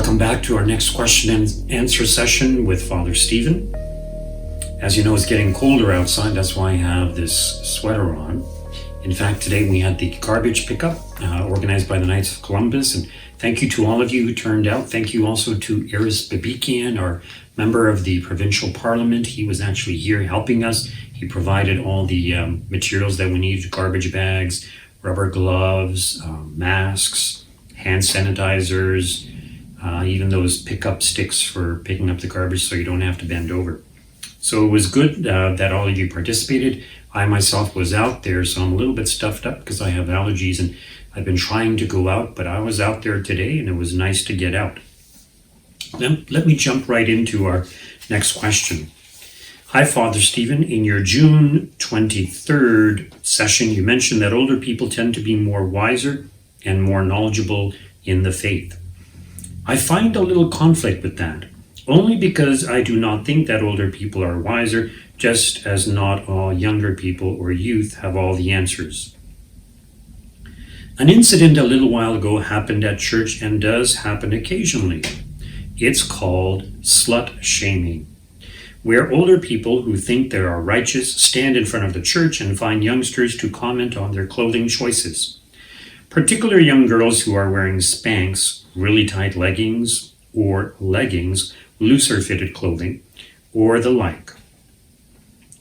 Welcome back to our next question and answer session with Father Stephen. As you know, it's getting colder outside. That's why I have this sweater on. In fact, today we had the garbage pickup organized by the Knights of Columbus. And thank you to all of you who turned out. Thank you also to Iris Babikian, our member of the provincial parliament. He was actually here helping us. He provided all the materials that we need: garbage bags, rubber gloves, masks, hand sanitizers, even those pickup sticks for picking up the garbage so you don't have to bend over. So it was good that all of you participated. I myself was out there, so I'm a little bit stuffed up because I have allergies and I've been trying to go out, but I was out there today and it was nice to get out. Now, let me jump right into our next question. Hi, Father Stephen. In your June 23rd session, you mentioned that older people tend to be more wiser and more knowledgeable in the faith. I find a little conflict with that, only because I do not think that older people are wiser, just as not all younger people or youth have all the answers. An incident a little while ago happened at church and does happen occasionally. It's called slut shaming, where older people who think they are righteous stand in front of the church and find youngsters to comment on their clothing choices. Particular young girls who are wearing Spanx, really tight leggings, or leggings, looser fitted clothing, or the like.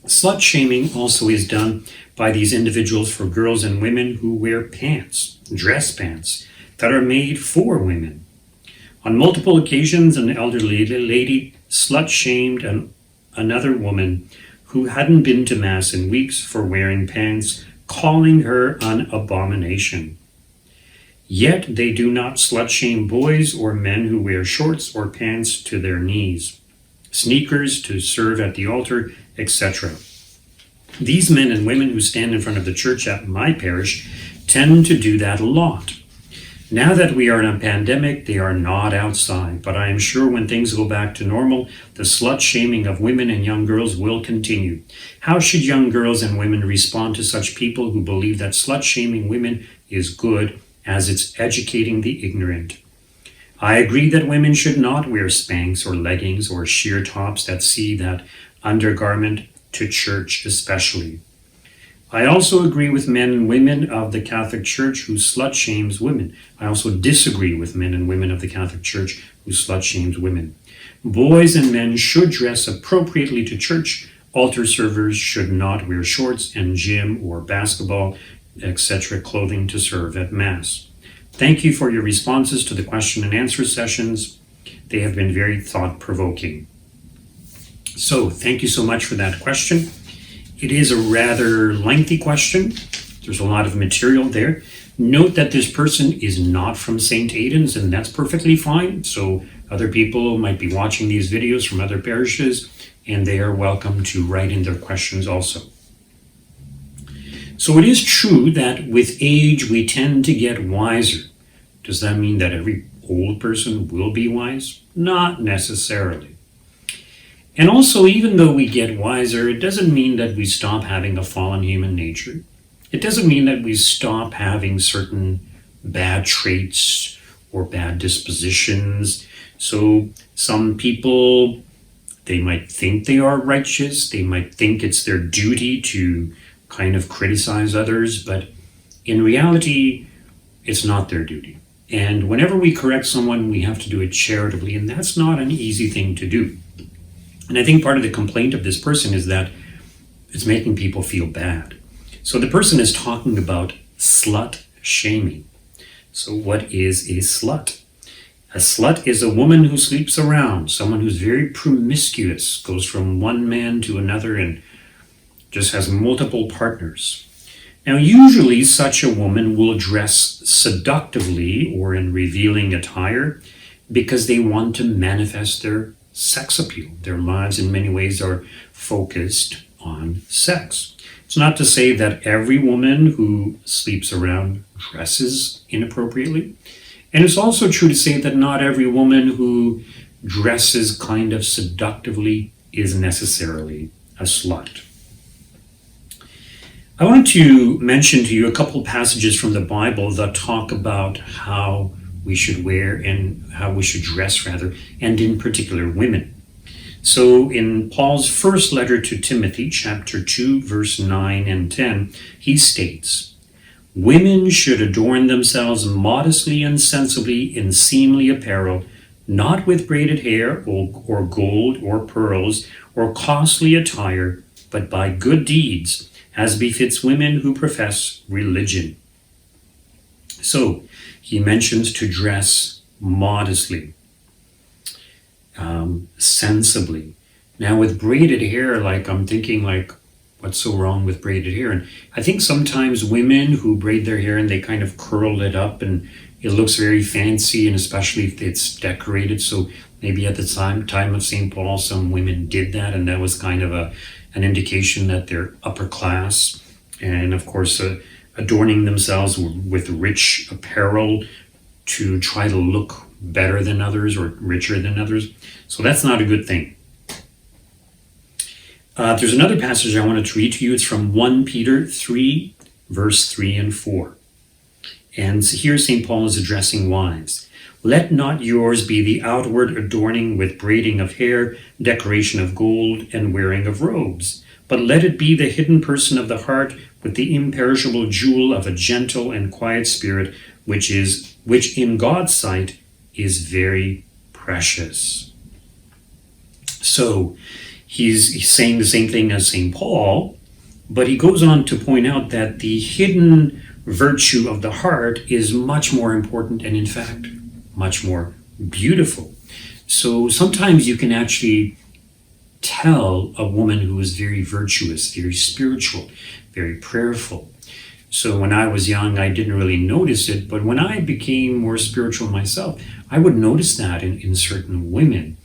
Slut shaming also is done by these individuals for girls and women who wear pants, dress pants, that are made for women. On multiple occasions, an elderly lady slut shamed another woman who hadn't been to Mass in weeks for wearing pants, calling her an abomination. Yet they do not slut shame boys or men who wear shorts or pants to their knees, sneakers to serve at the altar, etc. These men and women who stand in front of the church at my parish tend to do that a lot. Now that we are in a pandemic, they are not outside, but I am sure when things go back to normal, the slut shaming of women and young girls will continue. How should young girls and women respond to such people who believe that slut shaming women is good, as it's educating the ignorant? I agree that women should not wear Spanx or leggings or sheer tops that see that undergarment to church especially. I also agree with men and women of the Catholic Church who slut shames women. I also disagree with men and women of the Catholic Church who slut shames women. Boys and men should dress appropriately to church. Altar servers should not wear shorts and gym or basketball, etc. clothing to serve at Mass. Thank you for your responses to the question and answer sessions. They have been very thought-provoking. So, thank you so much for that question. It is a rather lengthy question. There's a lot of material there. Note that this person is not from St. Aidan's, and that's perfectly fine. So other people might be watching these videos from other parishes, and they are welcome to write in their questions also. So it is true that with age, we tend to get wiser. Does that mean that every old person will be wise? Not necessarily. And also, even though we get wiser, it doesn't mean that we stop having a fallen human nature. It doesn't mean that we stop having certain bad traits or bad dispositions. So some people, they might think they are righteous. They might think it's their duty to kind of criticize others, but in reality, it's not their duty. And whenever we correct someone, we have to do it charitably, and that's not an easy thing to do. And I think part of the complaint of this person is that it's making people feel bad. So the person is talking about slut shaming. So what is a slut? A slut is a woman who sleeps around, someone who's very promiscuous, goes from one man to another and just has multiple partners. Now, usually such a woman will dress seductively or in revealing attire because they want to manifest their sex appeal. Their lives in many ways are focused on sex. It's not to say that every woman who sleeps around dresses inappropriately. And it's also true to say that not every woman who dresses kind of seductively is necessarily a slut. I want to mention to you a couple passages from the Bible that talk about how we should wear and how we should dress, rather, and in particular women. So in Paul's first letter to Timothy, chapter 2, verse 9 and 10, he states, "Women should adorn themselves modestly and sensibly in seemly apparel, not with braided hair or gold or pearls or costly attire, but by good deeds, as befits women who profess religion." So he mentions to dress modestly, sensibly. Now with braided hair, I'm thinking what's so wrong with braided hair? And I think sometimes women who braid their hair and they kind of curl it up and it looks very fancy, and especially if it's decorated. So maybe at the time of St. Paul, some women did that, and that was kind of an indication that they're upper class. And of course, adorning themselves with rich apparel to try to look better than others or richer than others. So that's not a good thing. There's another passage I wanted to read to you. It's from 1 Peter 3, verse 3 and 4. And here St. Paul is addressing wives. "Let not yours be the outward adorning with braiding of hair, decoration of gold, and wearing of robes, but let it be the hidden person of the heart with the imperishable jewel of a gentle and quiet spirit, which in God's sight is very precious." So he's saying the same thing as St. Paul, but he goes on to point out that the hidden virtue of the heart is much more important and, in fact, much more beautiful. So sometimes you can actually tell a woman who is very virtuous, very spiritual, very prayerful. So when I was young, I didn't really notice it, but when I became more spiritual myself, I would notice that in certain women.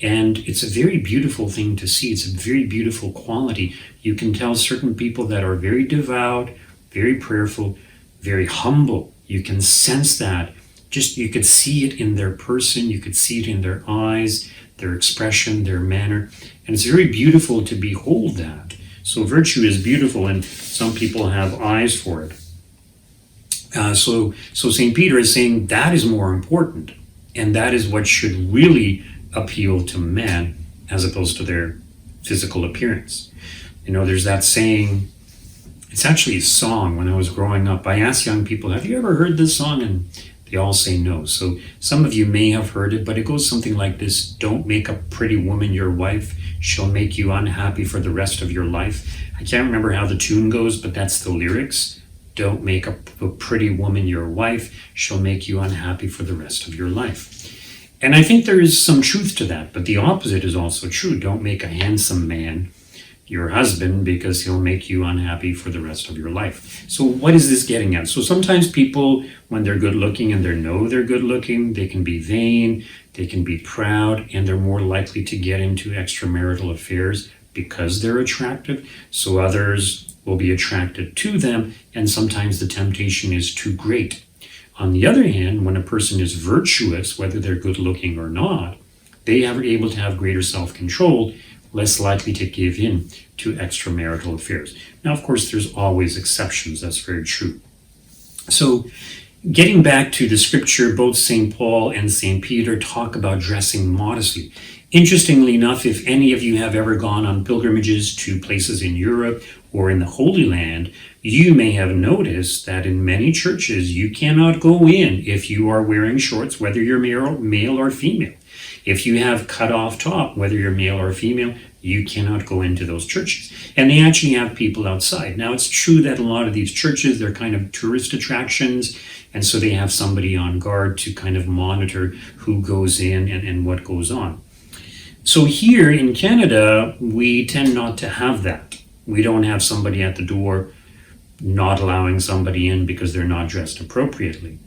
And it's a very beautiful thing to see. It's a very beautiful quality. You can tell certain people that are very devout, very prayerful, very humble. You can sense that. You could see it in their person. You could see it in their eyes, their expression, their manner. And it's very beautiful to behold that. So virtue is beautiful, and some people have eyes for it. So St. Peter is saying that is more important, and that is what should really appeal to men as opposed to their physical appearance. There's that saying, it's actually a song when I was growing up. I asked young people, have you ever heard this song? And they all say no. So some of you may have heard it, but it goes something like this: "Don't make a pretty woman your wife. She'll make you unhappy for the rest of your life." I can't remember how the tune goes, but that's the lyrics. "Don't make a pretty woman your wife. She'll make you unhappy for the rest of your life." And I think there is some truth to that, but the opposite is also true. Don't make a handsome man your husband, because he'll make you unhappy for the rest of your life. So what is this getting at? So sometimes people, when they're good looking and they know they're good looking, they can be vain, they can be proud, and they're more likely to get into extramarital affairs because they're attractive. So others will be attracted to them, and sometimes the temptation is too great. On the other hand, when a person is virtuous, whether they're good looking or not, they are able to have greater self-control, less likely to give in to extramarital affairs. Now, of course, there's always exceptions. That's very true. So getting back to the scripture, both St. Paul and St. Peter talk about dressing modestly. Interestingly enough, if any of you have ever gone on pilgrimages to places in Europe or in the Holy Land, you may have noticed that in many churches, you cannot go in if you are wearing shorts, whether you're male or female. If you have cut off top, whether you're male or female, you cannot go into those churches. And they actually have people outside. Now, it's true that a lot of these churches, they're kind of tourist attractions, and so they have somebody on guard to kind of monitor who goes in and what goes on. So here in Canada, we tend not to have that. We don't have somebody at the door not allowing somebody in because they're not dressed appropriately.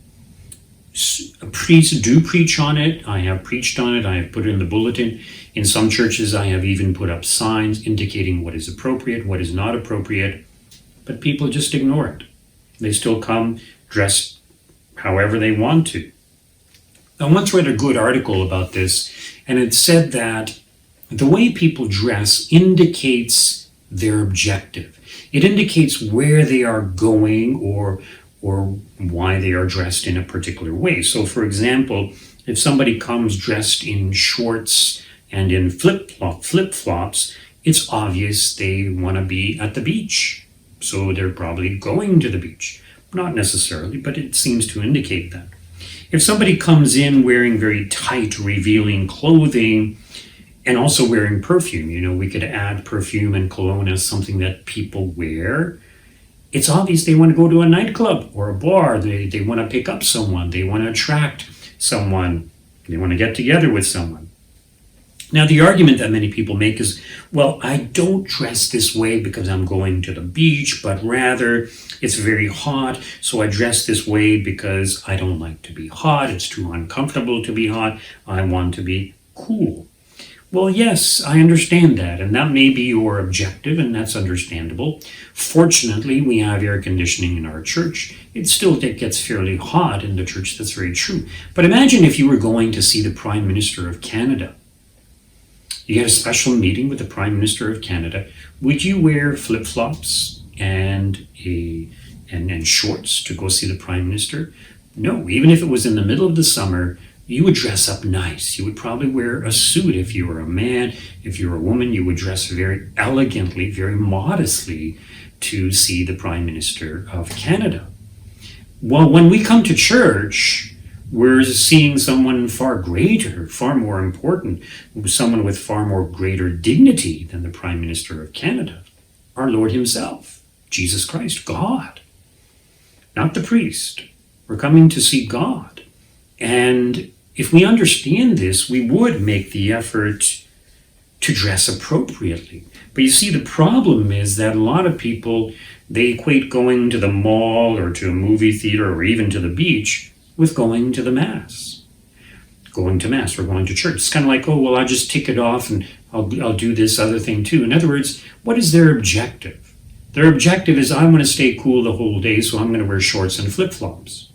Priests do preach on it. I have preached on it. I have put it in the bulletin. In some churches, I have even put up signs indicating what is appropriate, what is not appropriate, but people just ignore it. They still come dressed however they want to. I once read a good article about this, and it said that the way people dress indicates their objective. It indicates where they are going or or why they are dressed in a particular way. So, for example, if somebody comes dressed in shorts and in flip-flops, it's obvious they want to be at the beach. So they're probably going to the beach. Not necessarily, but it seems to indicate that. If somebody comes in wearing very tight, revealing clothing and also wearing perfume, we could add perfume and cologne as something that people wear. It's obvious they want to go to a nightclub or a bar. They want to pick up someone. They want to attract someone. They want to get together with someone. Now, the argument that many people make is, well, I don't dress this way because I'm going to the beach, but rather it's very hot, so I dress this way because I don't like to be hot. It's too uncomfortable to be hot. I want to be cool. Well, yes, I understand that, and that may be your objective, and that's understandable. Fortunately, we have air conditioning in our church. It gets fairly hot in the church. That's very true. But imagine if you were going to see the Prime Minister of Canada. You had a special meeting with the Prime Minister of Canada. Would you wear flip-flops and shorts to go see the Prime Minister? No, even if it was in the middle of the summer, you would dress up nice. You would probably wear a suit if you were a man. If you were a woman, you would dress very elegantly, very modestly to see the Prime Minister of Canada. Well, when we come to church, we're seeing someone far greater, far more important, someone with far more greater dignity than the Prime Minister of Canada, our Lord himself, Jesus Christ, God, not the priest. We're coming to see God. And if we understand this, we would make the effort to dress appropriately. But you see, the problem is that a lot of people, they equate going to the mall or to a movie theater or even to the beach with going to the Mass. Going to Mass or going to church. It's kind of like, oh, well, I'll just tick it off and I'll do this other thing too. In other words, what is their objective? Their objective is, I want to stay cool the whole day, so I'm going to wear shorts and flip-flops.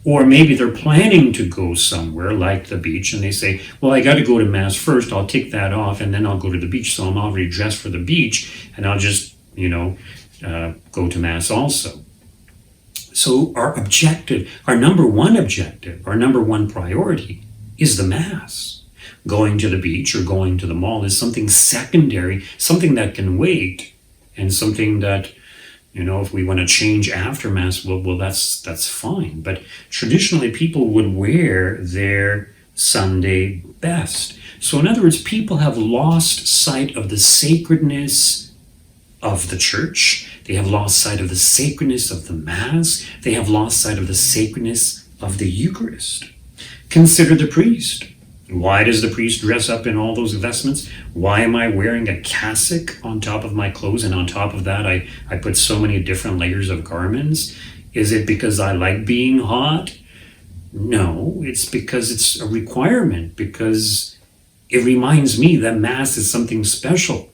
Or maybe they're planning to go somewhere like the beach and they say, well, I got to go to Mass first. I'll tick that off and then I'll go to the beach. So I'm already dressed for the beach and I'll just, go to Mass also. So our objective, our number one priority is the Mass. Going to the beach or going to the mall is something secondary, something that can wait, and something that, if we want to change after Mass, well, that's fine. But traditionally, people would wear their Sunday best. So in other words, people have lost sight of the sacredness of the church. They have lost sight of the sacredness of the Mass. They have lost sight of the sacredness of the Eucharist. Consider the priest. Why does the priest dress up in all those vestments? Why am I wearing a cassock on top of my clothes, and on top of that I put so many different layers of garments? Is it because I like being hot? No, it's because it's a requirement, because it reminds me that Mass is something special.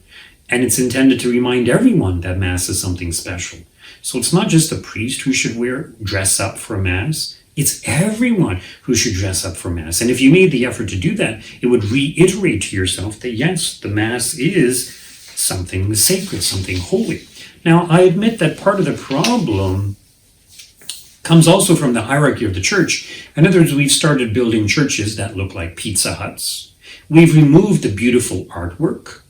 And it's intended to remind everyone that Mass is something special. So it's not just the priest who should dress up for Mass. It's everyone who should dress up for Mass. And if you made the effort to do that, it would reiterate to yourself that yes, the Mass is something sacred, something holy. Now, I admit that part of the problem comes also from the hierarchy of the church. In other words, we've started building churches that look like Pizza Huts. We've removed the beautiful artwork,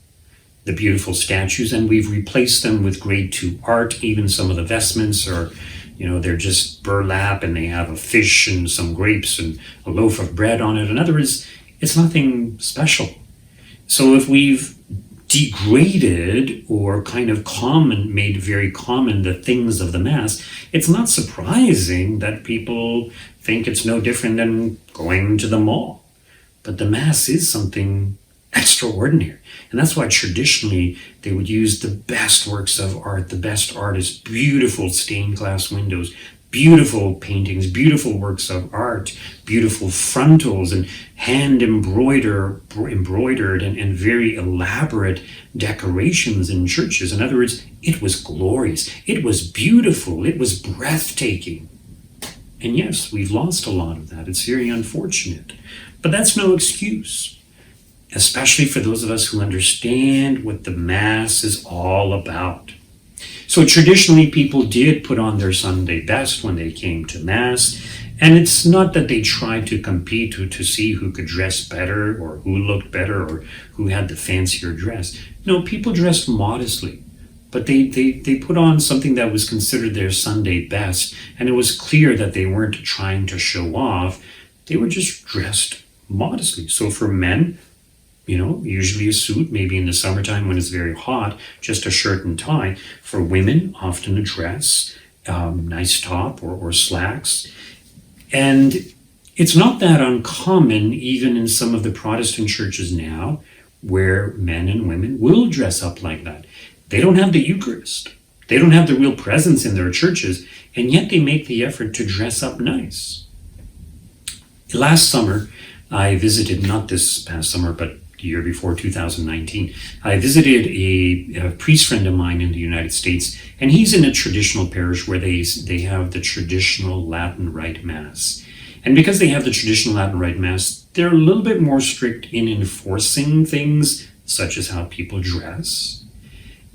the beautiful statues, and we've replaced them with grade 2 art. Even some of the vestments are, they're just burlap and they have a fish and some grapes and a loaf of bread on it. In other words, it's nothing special. So if we've degraded or kind of made very common the things of the Mass, it's not surprising that people think it's no different than going to the mall. But the Mass is something extraordinary. And that's why traditionally they would use the best works of art, the best artists, beautiful stained glass windows, beautiful paintings, beautiful works of art, beautiful frontals and hand embroidered and very elaborate decorations in churches. In other words, it was glorious, it was beautiful, it was breathtaking. And yes, we've lost a lot of that. It's very unfortunate. But that's no excuse, especially for those of us who understand what the Mass is all about. So traditionally, people did put on their Sunday best when they came to Mass. And it's not that they tried to compete to see who could dress better or who looked better or who had the fancier dress. No, people dressed modestly. But they put on something that was considered their Sunday best. And it was clear that they weren't trying to show off. They were just dressed modestly. So for men, usually a suit, maybe in the summertime when it's very hot, just a shirt and tie. For women, often a dress, nice top or slacks. And it's not that uncommon, even in some of the Protestant churches now, where men and women will dress up like that. They don't have the Eucharist. They don't have the real presence in their churches, and yet they make the effort to dress up nice. Last summer, I visited, not this past summer, but the year before, 2019, I visited a priest friend of mine in the United States, and he's in a traditional parish where they have the traditional Latin Rite Mass. And because they have the traditional Latin Rite Mass, they're a little bit more strict in enforcing things, such as how people dress.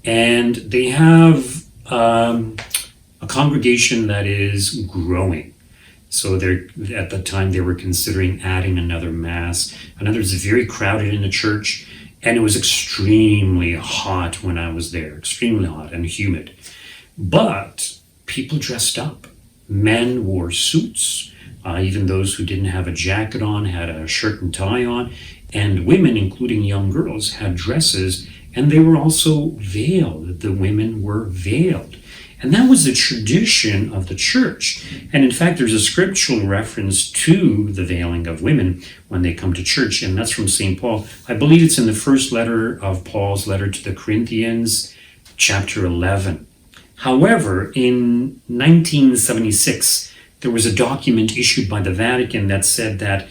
And they have a congregation that is growing. So at the time they were considering adding another Mass. Another is very crowded in the church, and it was extremely hot when I was there, extremely hot and humid. But people dressed up. Men wore suits, even those who didn't have a jacket on had a shirt and tie on, and women, including young girls, had dresses, and they were also veiled. The women were veiled. And that was the tradition of the church. And in fact, there's a scriptural reference to the veiling of women when they come to church, and that's from St. Paul. I believe it's in the first letter of Paul's letter to the Corinthians, chapter 11. However, in 1976, there was a document issued by the Vatican that said that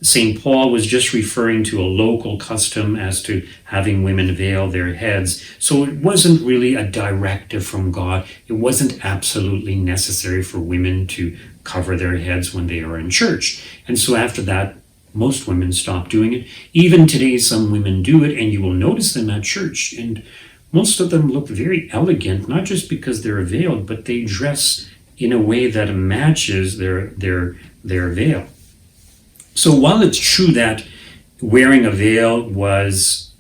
St. Paul was just referring to a local custom as to having women veil their heads. So it wasn't really a directive from God. It wasn't absolutely necessary for women to cover their heads when they are in church. And so after that, most women stopped doing it. Even today, some women do it, and you will notice them at church. And most of them look very elegant, not just because they're veiled, but they dress in a way that matches their veil. So while it's true that wearing a veil was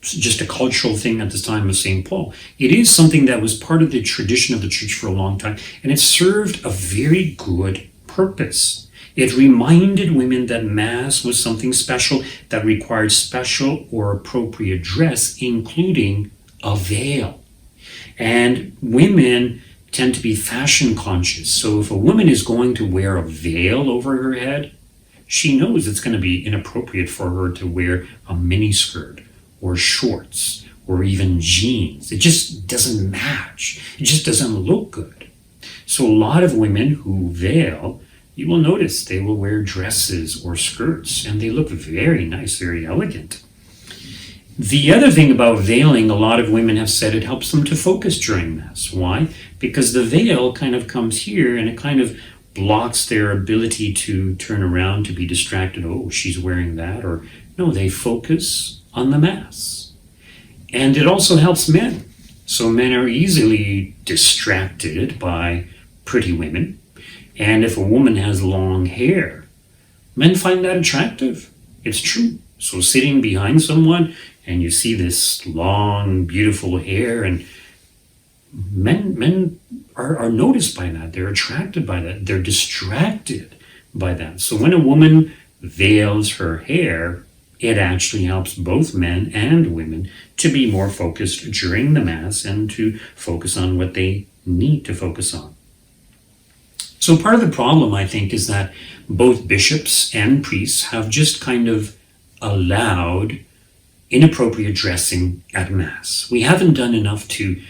just a cultural thing at the time of St. Paul, it is something that was part of the tradition of the church for a long time, and it served a very good purpose. It reminded women that Mass was something special that required special or appropriate dress, including a veil. And women tend to be fashion conscious. So if a woman is going to wear a veil over her head, she knows it's going to be inappropriate for her to wear a miniskirt or shorts or even jeans. It just doesn't match. It just doesn't look good. So a lot of women who veil, you will notice they will wear dresses or skirts, and they look very nice, very elegant. The other thing about veiling, a lot of women have said it helps them to focus during Mass. Why? Because the veil kind of comes here and it kind of blocks their ability to turn around, to be distracted. Oh, she's wearing that. Or no, they focus on the Mass. And it also helps men. So men are easily distracted by pretty women. And if a woman has long hair, men find that attractive. It's true. So sitting behind someone and you see this long, beautiful hair, and men are noticed by that. They're attracted by that. They're distracted by that. So when a woman veils her hair, it actually helps both men and women to be more focused during the Mass and to focus on what they need to focus on. So part of the problem, I think, is that both bishops and priests have just kind of allowed inappropriate dressing at Mass. We haven't done enough to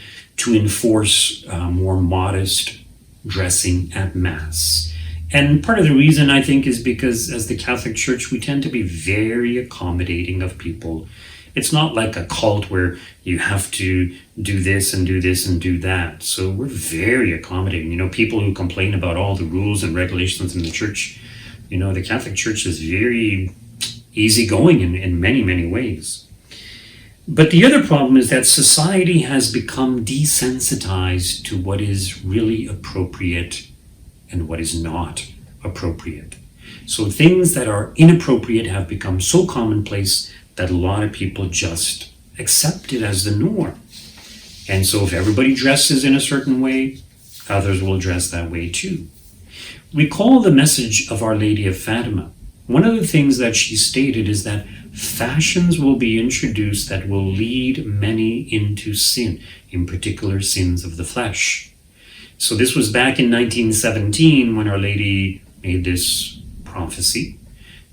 enforce more modest dressing at Mass. And part of the reason, I think, is because as the Catholic Church, we tend to be very accommodating of people. It's not like a cult where you have to do this and do this and do that. So we're very accommodating. People who complain about all the rules and regulations in the church, the Catholic Church is very easygoing in many, many ways. But the other problem is that society has become desensitized to what is really appropriate and what is not appropriate. So things that are inappropriate have become so commonplace that a lot of people just accept it as the norm. And so if everybody dresses in a certain way, others will dress that way too. Recall the message of Our Lady of Fatima. One of the things that she stated is that fashions will be introduced that will lead many into sin, in particular sins of the flesh. So this was back in 1917 when Our Lady made this prophecy.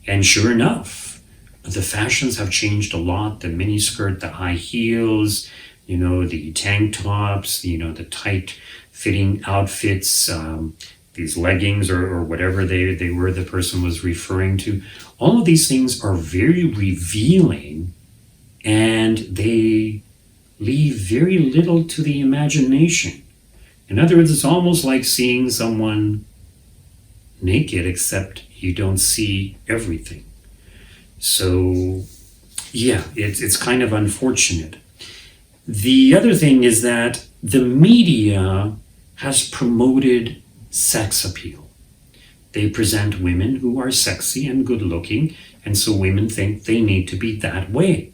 And sure enough, the fashions have changed a lot. The miniskirt, the high heels, the tank tops, the tight fitting outfits, these leggings or whatever they were the person was referring to. All of these things are very revealing, and they leave very little to the imagination. In other words, it's almost like seeing someone naked, except you don't see everything. So, yeah, it's kind of unfortunate. The other thing is that the media has promoted sex appeal. They present women who are sexy and good looking, and so women think they need to be that way.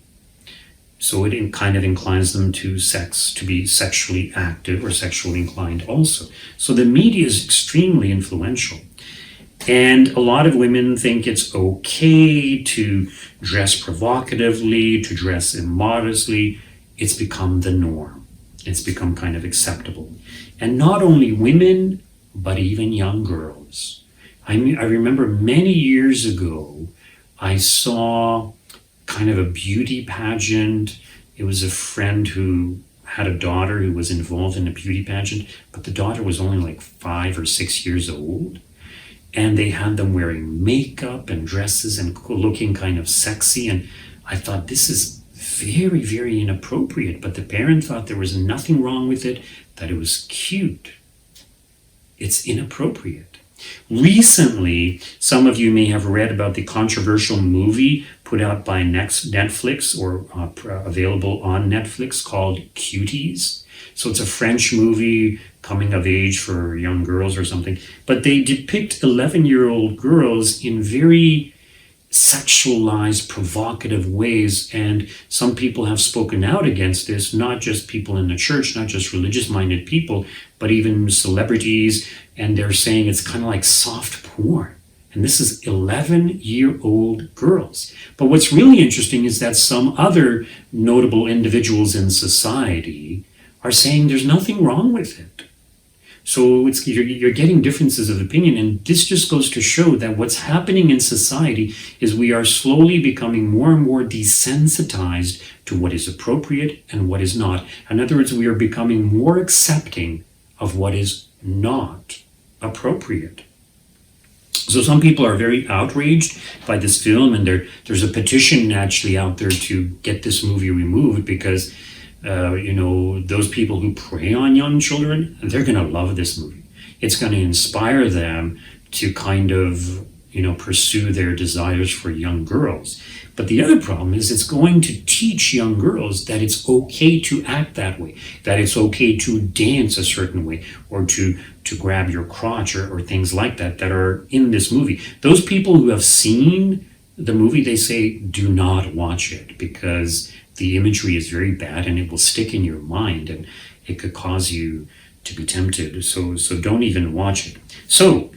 So it kind of inclines them to sex, to be sexually active or sexually inclined also. So the media is extremely influential. And a lot of women think it's okay to dress provocatively, to dress immodestly. It's become the norm. It's become kind of acceptable. And not only women, but even young girls. I remember many years ago, I saw kind of a beauty pageant. It was a friend who had a daughter who was involved in a beauty pageant, but the daughter was only like 5 or 6 years old. And they had them wearing makeup and dresses and looking kind of sexy. And I thought, this is very, very inappropriate. But the parent thought there was nothing wrong with it, that it was cute. It's inappropriate. Recently, some of you may have read about the controversial movie put out by Netflix or available on Netflix called Cuties. So it's a French movie, coming of age for young girls or something. But they depict 11-year-old girls in very sexualized, provocative ways. And some people have spoken out against this, not just people in the church, not just religious-minded people, but even celebrities. And they're saying it's kind of like soft porn. And this is 11-year-old girls. But what's really interesting is that some other notable individuals in society are saying there's nothing wrong with it. So you're getting differences of opinion, and this just goes to show that what's happening in society is we are slowly becoming more and more desensitized to what is appropriate and what is not. In other words, we are becoming more accepting of what is not appropriate. So some people are very outraged by this film, and there's a petition actually out there to get this movie removed because those people who prey on young children, they're going to love this movie. It's going to inspire them to kind of, pursue their desires for young girls. But the other problem is it's going to teach young girls that it's okay to act that way, that it's okay to dance a certain way, or to grab your crotch or things like that are in this movie. Those people who have seen the movie, they say, do not watch it because the imagery is very bad and it will stick in your mind and it could cause you to be tempted. So don't even watch it. So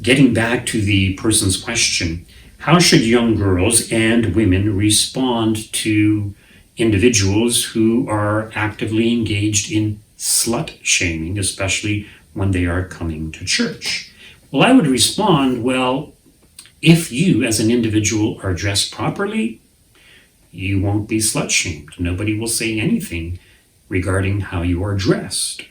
getting back to the person's question, how should young girls and women respond to individuals who are actively engaged in slut shaming, especially when they are coming to church? Well, I would respond, well, if you as an individual are dressed properly, you won't be slut shamed. Nobody will say anything regarding how you are dressed.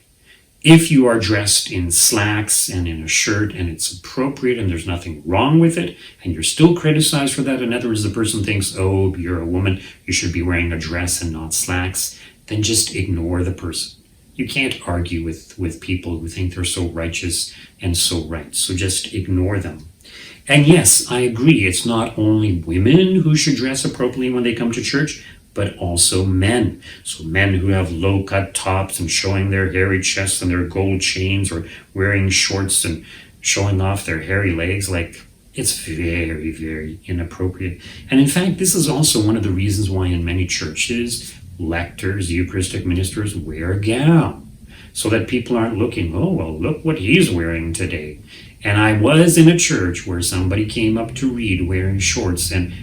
If you are dressed in slacks and in a shirt and it's appropriate and there's nothing wrong with it and you're still criticized for that, in other words, the person thinks, oh, you're a woman, you should be wearing a dress and not slacks, then just ignore the person. You can't argue with people who think they're so righteous and so right. So just ignore them. And yes, I agree, it's not only women who should dress appropriately when they come to church, but also men. So men who have low-cut tops and showing their hairy chests and their gold chains, or wearing shorts and showing off their hairy legs, like, it's very, very inappropriate. And in fact, this is also one of the reasons why in many churches, lectors, Eucharistic ministers wear a gown, so that people aren't looking, oh, well, look what he's wearing today. And I was in a church where somebody came up to read wearing shorts, and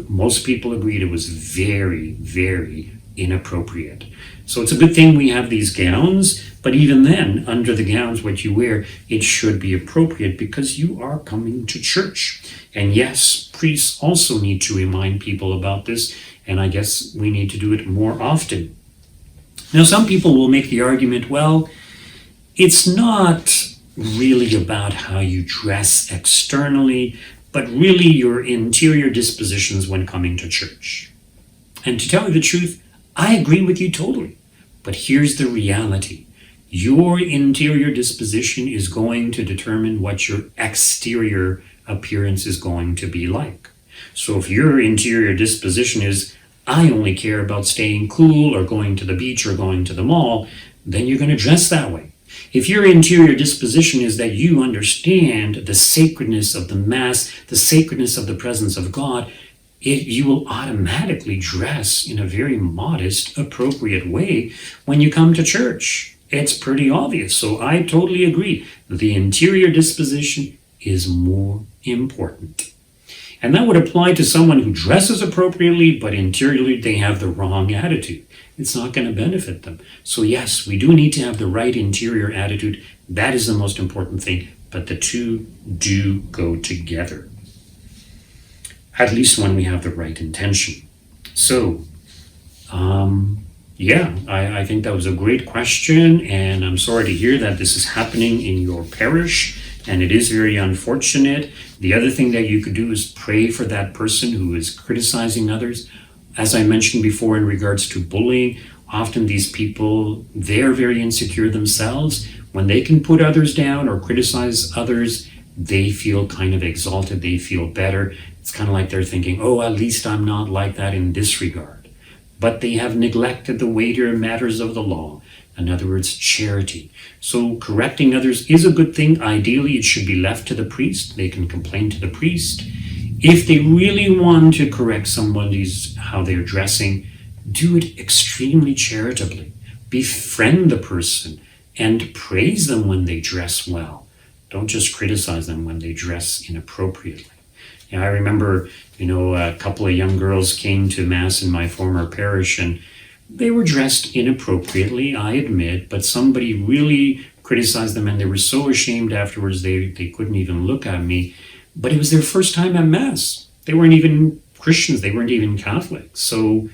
most people agreed it was very, very inappropriate. So it's a good thing we have these gowns, but even then, under the gowns, what you wear, it should be appropriate because you are coming to church. And yes, priests also need to remind people about this, and I guess we need to do it more often. Now, some people will make the argument, well, it's not really about how you dress externally, but really your interior dispositions when coming to church. And to tell you the truth, I agree with you totally. But here's the reality. Your interior disposition is going to determine what your exterior appearance is going to be like. So if your interior disposition is, I only care about staying cool or going to the beach or going to the mall, then you're going to dress that way. If your interior disposition is that you understand the sacredness of the Mass, the sacredness of the presence of God, you will automatically dress in a very modest, appropriate way when you come to church. It's pretty obvious. So I totally agree. The interior disposition is more important. And that would apply to someone who dresses appropriately, but interiorly they have the wrong attitude. It's not going to benefit them. So yes, we do need to have the right interior attitude. That is the most important thing. But the two do go together, at least when we have the right intention. So, I think that was a great question, and I'm sorry to hear that this is happening in your parish, and it is very unfortunate. The other thing that you could do is pray for that person who is criticizing others. As I mentioned before in regards to bullying, often these people, they're very insecure themselves. When they can put others down or criticize others, they feel kind of exalted, they feel better. It's kind of like they're thinking, oh, at least I'm not like that in this regard. But they have neglected the weightier matters of the law. In other words, charity. So correcting others is a good thing. Ideally, it should be left to the priest. They can complain to the priest. If they really want to correct somebody's how they're dressing, do it extremely charitably. Befriend the person and praise them when they dress well. Don't just criticize them when they dress inappropriately. I remember, a couple of young girls came to Mass in my former parish, and they were dressed inappropriately, I admit, but somebody really criticized them, and they were so ashamed afterwards they couldn't even look at me. But it was their first time at Mass. They weren't even Christians, they weren't even Catholics. So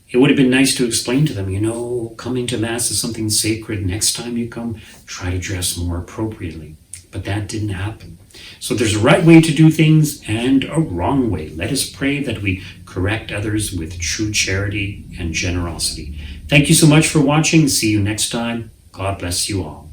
it would have been nice to explain to them, coming to Mass is something sacred. Next time you come, try to dress more appropriately. But that didn't happen. So there's a right way to do things and a wrong way. Let us pray that we correct others with true charity and generosity. Thank you so much for watching. See you next time. God bless you all.